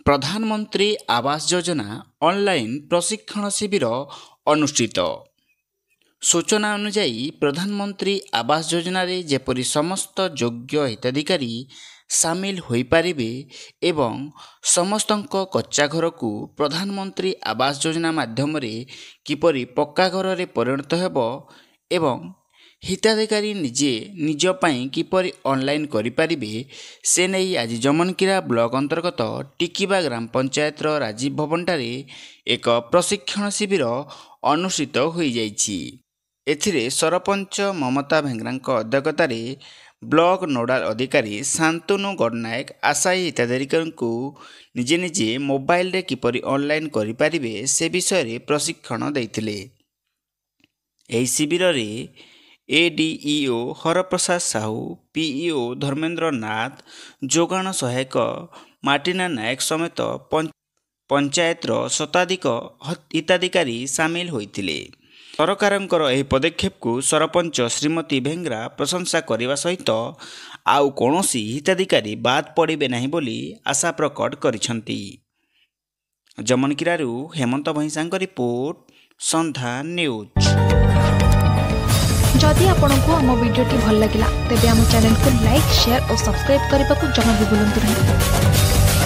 प्रधानमंत्री आवास योजना ऑनलाइन प्रशिक्षण शिविर अनुष्ठित। सूचना अनुଯାयी प्रधानमंत्री आवास योजना रे जेपरि समस्त योग्य हिताधिकारी सामिल होई पारिबे एवं समस्तଙ୍କ कच्चा घर को प्रधानमंत्री आवास योजना माध्यम रे किपरि पक्का घर रे परिणत हेबो एवं हिताधिकारी निजे निज पई किपरि ऑनलाइन करि पारिबे से नै आज जमनकिरा ब्लॉक अंतर्गत टिकिबा ग्राम पंचायत रो राजीव भवन टारे एक प्रशिक्षण शिविर अनुष्ठित होई जाइछि। एथिरे सरपंच ममता भेंगरांक अध्यक्षतार ब्लॉक नोडाल अधिकारी शांतनु गडनायक आशायी हिताधिकारी को निजे निजे मोबाइल रे किपरि ऑनलाइन करि पारिबे से विषय रे प्रशिक्षण दैथिले। एही शिविर रे एडीईओ हरप्रसाद साहू, पीईओ धर्मेंद्र नाथ, जोगाण सहायक मार्टिना नायक समेत पंचायत शताधिक हिताधिकारी सामिल होइथिले। सरकारंकर एही पदक्षेप को सरपंच श्रीमती भेंगरा प्रशंसा करने सहित आउ कौनसी हिताधिकारी बाद पड़े नहीं बोली आशा प्रकट करिसंती। जमनकिरारू हेमंत भैंसा रिपोर्ट, संध्या न्यूज। जदि आपंक आम भिडी भल लगा तेब आम चैनल को लाइक, शेयर और सब्सक्राइब करने को जमा भी भूलु नहीं।